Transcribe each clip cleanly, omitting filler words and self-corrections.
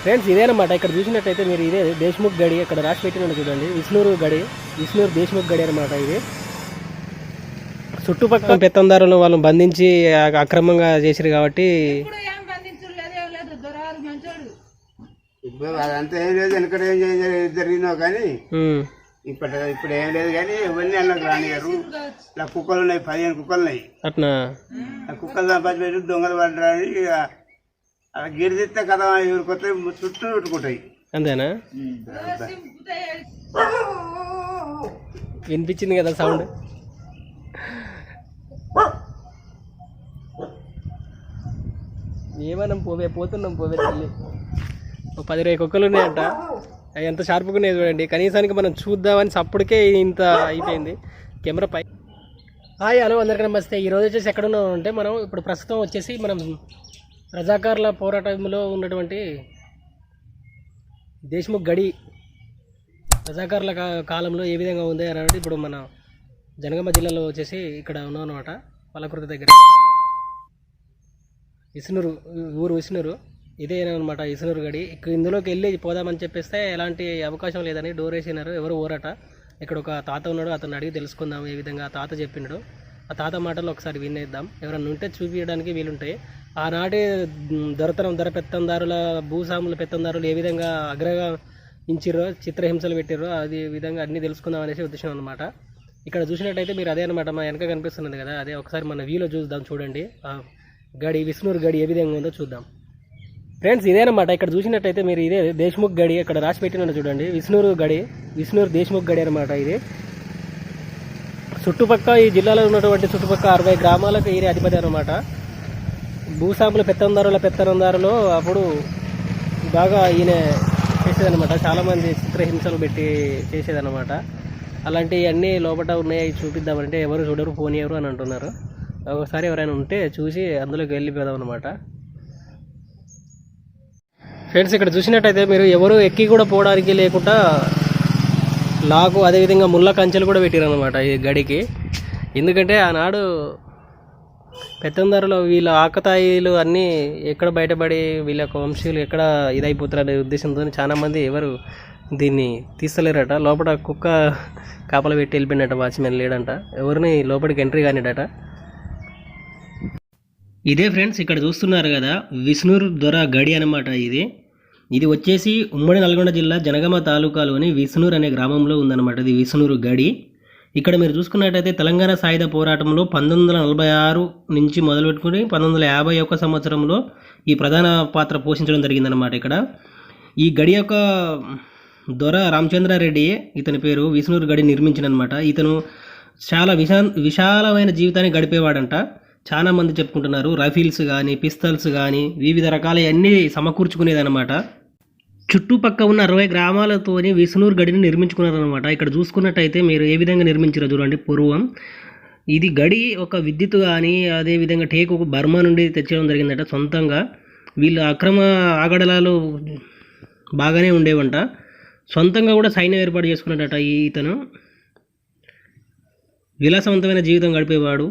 Friends ఇదేనమాట. ఇక్కడ చూసినట్టయితే మీరు ఇదే దేశ్ముఖ్ గడి ఇక్కడ రాసి పెట్టినట్టు చూడండి. విష్ణూరు గడి, విష్ణూరు దేశ్ముఖ్ గడి అనమాట. ఇది చుట్టుపక్కల పెత్తందారులు వాళ్ళు బంధించి అక్రమంగా చేసిరు కాబట్టి అదంతా ఏం లేదు. వెనకడ ఏం జరిగినా కానీ ఇప్పుడు ఏం లేదు. కానీ ఇవన్నీ అన్నకు రానిగారు. ఇలా కుక్కలు ఉన్నాయి, 15 కుక్కలు ఉన్నాయి. అట్లా కుక్కలు సంపాదించి దొంగలు పడ్డారని అలా గిరిదిస్తే కదా ఊరికొస్తే చుట్టూ చుట్టుకుంటాయి. అంతేనా? వినిపించింది కదా సౌండ్. ఏమన్నాం పోతున్నాం తల్లి. 10-20 కుక్కలు ఉన్నాయంట. అవి ఎంత షార్ప్గా ఉన్నాయి చూడండి. కనీసానికి మనం చూద్దామని అప్పటికే ఇంత అయిపోయింది. కెమెరా పై. హాయ్ హలో అందరికీ నమస్తే. ఈరోజు వచ్చేసి ఎక్కడ ఉన్నాం అంటే మనం ఇప్పుడు ప్రస్తుతం వచ్చేసి మనం రజాకార్ల పోరాటంలో ఉన్నటువంటి దేశ్ముఖ్ గడి రజాకార్ల కాలంలో ఏ విధంగా ఉంది అని ఇప్పుడు మన జనగామ జిల్లాలో వచ్చేసి ఇక్కడ ఉన్నాం అనమాట. పల్లకృతి దగ్గర విష్ణూరు ఊరు విష్ణూరు ఇదేనమాట విష్ణూరు గడి. ఇందులోకి వెళ్ళి పోదామని చెప్పేస్తే ఎలాంటి అవకాశం లేదని డోర్ వేసినారు. ఎవరు ఊరట. ఇక్కడ ఒక తాత ఉన్నాడు, అతను అడిగి తెలుసుకుందాం ఏ విధంగా ఆ తాత చెప్పినాడు. ఆ తాత మాటలు ఒకసారి వినేద్దాం. ఎవరన్నా ఉంటే చూపించడానికి వీలుంటాయి. ఆనాటి ధర పెత్తందారుల భూస్వాముల పెత్తందారులు ఏ విధంగా అగ్రహించిరో, చిత్రహింసలు పెట్టిరో అది విధంగా అన్నీ తెలుసుకుందాం అనేసి ఉద్దేశం అనమాట. ఇక్కడ చూసినట్టయితే మీరు అదే అనమాట, మా వెనక కనిపిస్తున్నది కదా, అదే ఒకసారి మన వ్యూలో చూద్దాం. చూడండి గడి, విష్ణూరు గడి ఏ విధంగా ఉందో చూద్దాం. ఫ్రెండ్స్ ఇదేనమాట. ఇక్కడ చూసినట్టయితే మీరు ఇదే దేశ్ముఖ్ గడి ఇక్కడ రాసి పెట్టినట్టు చూడండి. విష్ణూరు గడి, విష్ణూరు దేశ్ముఖ్ గడి అనమాట. ఇది చుట్టుపక్కల ఈ జిల్లాలో ఉన్నటువంటి చుట్టుపక్కల 60 గ్రామాలకు ఏరియా అధిపతి అనమాట. భూస్వాముల పెత్తనందారులు అప్పుడు బాగా ఈయన చేసేదనమాట. చాలామంది చిత్రహింసలు పెట్టి చేసేదనమాట. అలాంటివన్నీ లోపల ఉన్నాయి చూపిద్దామంటే ఎవరు చూడరు, పోనీయరు అని అంటున్నారు. ఒకసారి ఎవరైనా ఉంటే చూసి అందులోకి వెళ్ళిపోదాం అనమాట. ఫ్రెండ్స్ ఇక్కడ చూసినట్టయితే మీరు ఎవరు ఎక్కి కూడా పోవడానికి లేకుండా లాగు అదేవిధంగా ముళ్ళ కంచెలు కూడా పెట్టారు అనమాట ఈ గడికి. ఎందుకంటే ఆనాడు పెత్తందారులు వీళ్ళ ఆకతాయిలు అన్నీ ఎక్కడ బయటపడి వీళ్ళ వంశీయులు ఎక్కడ ఇదైపోతారనే ఉద్దేశంతో చాలామంది ఎవరు దీన్ని తీస్తలేరట. లోపల కుక్క కాపలు పెట్టి వెళ్ళిపోయినట్ట, వాచ్మెన్ లేడంట, ఎవరిని లోపలికి ఎంట్రీ కానిడట. ఇదే ఫ్రెండ్స్ ఇక్కడ చూస్తున్నారు కదా విష్ణూరు దొర గడి అనమాట. ఇది వచ్చేసి ఉమ్మడి నల్గొండ జిల్లా జనగామ తాలూకాలోని విష్ణూరు అనే గ్రామంలో ఉందన్నమాట. ఇది విష్ణూరు గడి. ఇక్కడ మీరు చూసుకున్నట్టయితే తెలంగాణ సాయుధ పోరాటంలో 1946 నుంచి మొదలుపెట్టుకుని 1951 సంవత్సరంలో ఈ ప్రధాన పాత్ర పోషించడం జరిగిందనమాట. ఇక్కడ ఈ గడి యొక్క దొర రామచంద్రారెడ్డి ఇతని పేరు. విష్ణూరు గడి నిర్మించిననమాట. ఇతను చాలా విశాలమైన జీవితాన్ని గడిపేవాడంట. చాలా మంది చెప్పుకుంటున్నారు. రైఫిల్స్ కానీ, పిస్తల్స్ కానీ వివిధ రకాల అన్నీ సమకూర్చుకునేదన్నమాట. చుట్టుపక్క ఉన్న 60 గ్రామాలతోని విష్ణూరు గడిని నిర్మించుకున్నారనమాట. ఇక్కడ చూసుకున్నట్టయితే మీరు ఏ విధంగా నిర్మించారో చూడండి. పూర్వం ఇది గడి ఒక విద్యుత్ కానీ అదేవిధంగా టేకు బర్మా నుండి తెచ్చడం జరిగిందట సొంతంగా. వీళ్ళు అక్రమ ఆగడలాలు బాగానే ఉండేవంట. సొంతంగా కూడా సైన్యం ఏర్పాటు చేసుకున్నాడట. ఇతను విలాసవంతమైన జీవితం గడిపేవాడు.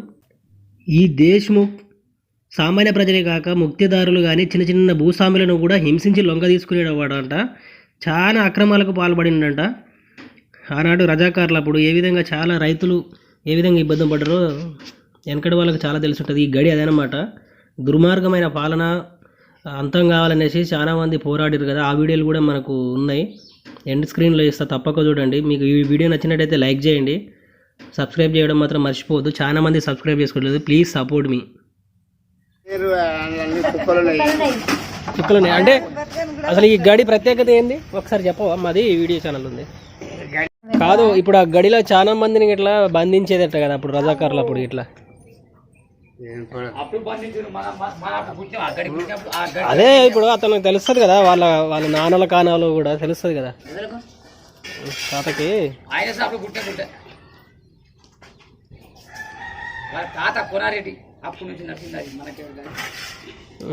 ఈ దేశ్ముఖ్ సామాన్య ప్రజలే కాక ముక్తిదారులు కానీ చిన్న చిన్న భూస్వాములను కూడా హింసించి లొంగ తీసుకునేవాడంట. చాలా అక్రమాలకు పాల్పడిందంట. ఆనాడు రజాకార్లు అప్పుడు ఏ విధంగా చాలా రైతులు ఏ విధంగా ఇబ్బంది పడ్డారో వెనకటి వాళ్ళకి చాలా తెలిసి ఉంటుంది. ఈ గడి అదనమాట. దుర్మార్గమైన పాలన అంతం కావాలనేసి చాలామంది పోరాడారు కదా. ఆ వీడియోలు కూడా మనకు ఉన్నాయి. ఎండ్ స్క్రీన్లో ఇస్తా, తప్పక చూడండి. మీకు ఈ వీడియో నచ్చినట్టయితే లైక్ చేయండి, సబ్స్క్రైబ్ చేయడం మాత్రం మర్చిపోవద్దు. చాలా మంది సబ్స్క్రైబ్ చేసుకోవట్లేదు. ప్లీజ్ సపోర్ట్ మీ. కుక్కలు ఉన్నాయి అంటే అసలు ఈ గడి ప్రత్యేకత ఏంది ఒకసారి చెప్పవా? మాది వీడియో ఛానల్ ఉంది కాదు. ఇప్పుడు ఆ గడిలో చాలా మందిని ఇట్లా బంధించేదట కదా అప్పుడు రజాకారులు. అప్పుడు ఇట్లా అదే ఇప్పుడు అతనికి తెలుస్తుంది కదా, వాళ్ళ నాన్నల కానాలు కూడా తెలుస్తుంది కదా తాతకి. తాత కొనారెడ్డి అప్పటి నుంచి నచ్చింది మనకి.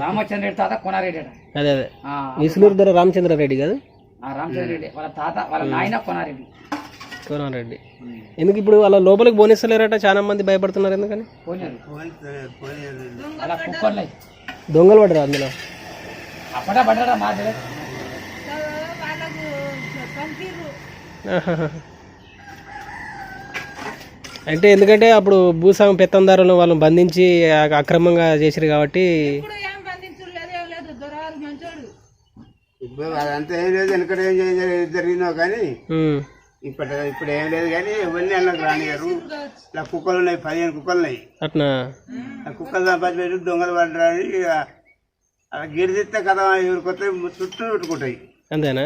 రామచంద్ర రెడ్డి తాత కొనారెడ్డి. అదే అదే విష్ణూరు దొర రామచంద్రారెడ్డి కదా. రామచంద్ర రెడ్డి వాళ్ళ తాత, వాళ్ళ నాయన కొనారెడ్డి. కోనారెడ్డి. ఎందుకు ఇప్పుడు వాళ్ళ లోపలికి పోనిస్తలేరట? చాలా మంది భయపడుతున్నారు. ఎందుకని? అలా కుక్కర్లు దొంగలు పడ్డారు అందులో. అప్పుడే పడ్డా మా ఆహాహా. అంటే ఎందుకంటే అప్పుడు భూస్వామి పెత్తందారులను వాళ్ళని బంధించి అక్రమంగా చేసిరు కాబట్టి ఇప్పుడు అదంతా ఏం లేదు, వెనకడ ఏం జరిగినా కానీ ఇప్పుడు ఏం లేదు కానీ ఇవన్నీ అన్నకు రానిగారు. ఇలా కుక్కలు ఉన్నాయి, 15 కుక్కలు ఉన్నాయి. అట్నా ఆ కుక్కలు సంపాదించి దొంగలు పడరాని అలా గిరిదిస్తే కదా ఎవరు కొత్త చుట్టూ చుట్టుకుంటాయి. అంతేనా?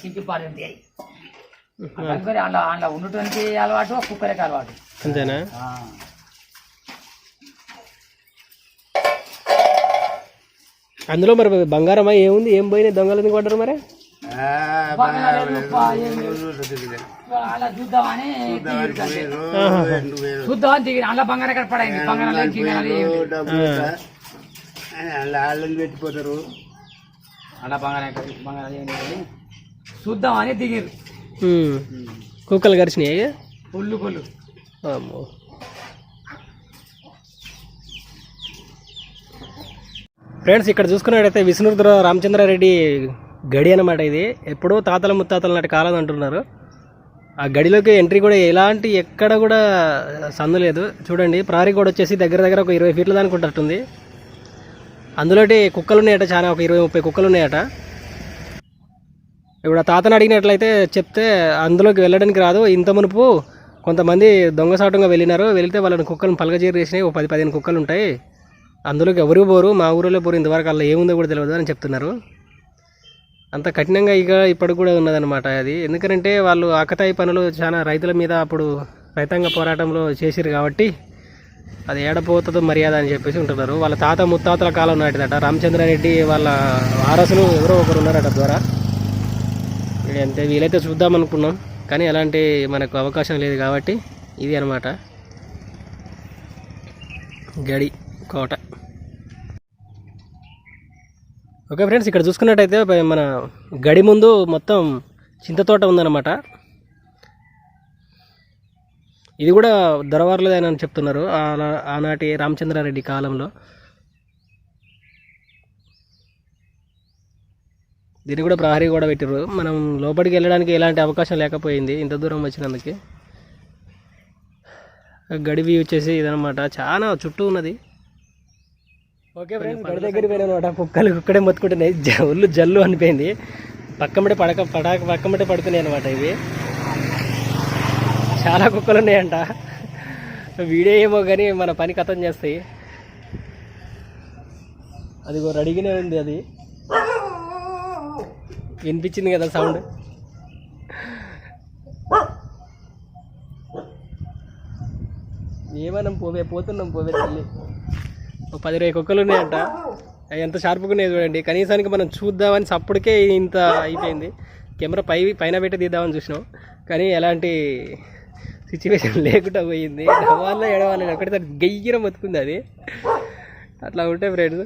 సింపి పారింది అందులో ఉండటానికి అలవాటు, కుక్కలకి అలవాటు. అంతేనా? అందులో మరి బంగారమా ఏముంది, ఏం పోయినాయి, దొంగలు ఎందుకు పడ్డారు మరి? అలా చూద్దామని చూద్దామని దిగి అలా బంగారం ఎక్కడ పడైంది, వాళ్ళని పెట్టిపోతారు. అలా బంగారం చూద్దామని దిగిరు. కుక్కలు కరిచినాయి పుల్లు. అమ్మో. ఫ్రెండ్స్, ఇక్కడ చూసుకున్నట్టయితే విష్ణురుద్ర రామచంద్రారెడ్డి గడి అనమాట. ఇది ఎప్పుడో తాతల ముత్తాతల నాటి కాలం అంటున్నారు. ఆ గడిలోకి ఎంట్రీ కూడా ఎక్కడ కూడా సందు లేదు. చూడండి, ప్రహరీ కూడా వచ్చేసి దగ్గర ఒక 20 ఫీట్ల దానికి ఉంటట్టుంది. అందులోటి కుక్కలు ఉన్నాయట, చాలా ఒక 20-30 కుక్కలు ఉన్నాయట. ఇప్పుడు ఆ తాతను అడిగినట్లయితే చెప్తే అందులోకి వెళ్ళడానికి రాదు. ఇంత మునుపు కొంతమంది దొంగసాటంగా వెళ్తే వాళ్ళని కుక్కలను పలగజేరు చేసినాయి. ఒక 10-15 కుక్కలు ఉంటాయి, అందులోకి ఎవరు పోరు, మా ఊరిలో పోరు, ఇంతవరకు అలా ఏముందో కూడా తెలియదు అని చెప్తున్నారు. అంత కఠినంగా ఇప్పటికి కూడా ఉన్నదన్నమాట అది. ఎందుకంటే వాళ్ళు ఆకతాయి పనులు చాలా రైతుల మీద అప్పుడు రైతాంగ పోరాటంలో చేసిరు కాబట్టి అది ఏడపోతుందో మర్యాద అని చెప్పేసి ఉంటున్నారు. వాళ్ళ తాత ముత్తాతల కాలం నాటిదట. రామచంద్రారెడ్డి వాళ్ళ వారసులు ఎవరో ఒకరు ఉన్నారట ద్వారా. అంతే, వీలైతే చూద్దాం అనుకున్నాం కానీ ఎలాంటి మనకు అవకాశం లేదు కాబట్టి ఇది అనమాట గడి కోట. ఓకే ఫ్రెండ్స్, ఇక్కడ చూసుకున్నట్టయితే మన గడి ముందు మొత్తం చింత తోట ఉందన్నమాట. ఇది కూడా దొరవార్లదేనని చెప్తున్నారు ఆనాటి రామచంద్రారెడ్డి కాలంలో. దీన్ని కూడా ప్రహరీ కూడా పెట్టారు. మనం లోపలికి వెళ్ళడానికి ఎలాంటి అవకాశం లేకపోయింది ఇంత దూరం వచ్చినందుకు. గడి వ్యూ వచ్చేసి ఇదనమాట, చాలా చుట్టూ ఉన్నది. ఓకే ఫ్రెండ్స్, గడి దగ్గరికి పోయినమాట. కుక్కడే మొత్తుకుంటున్నాయి, ఒళ్ళు జల్లు అనిపోయింది. పక్కమటే పడుకున్నాయి అనమాట. ఇవి చాలా కుక్కలు ఉన్నాయంట. వీడియో ఏమో కానీ మన పని కథం చేస్తాయి. అది రెడీగానే ఉంది, అది వినిపించింది కదా సౌండ్. ఏమన్నా పోతున్నాం తల్లి. ఒక 10-20 కుక్కలు ఉన్నాయంట. అవి ఎంత షార్ప్గా ఉన్నాయి చూడండి. కనీసానికి మనం చూద్దామని అప్పటికే ఇంత అయిపోయింది. కెమెరా పైన పెట్టి తీద్దామని చూసినాం కానీ ఎలాంటి సిచ్యువేషన్ లేకుండా పోయింది. నవ్వాలో ఎడవాలని ఒకటిసారి గయ్యరం బతుకుంది అది. అట్లా ఉంటే ఫ్రెండ్స్.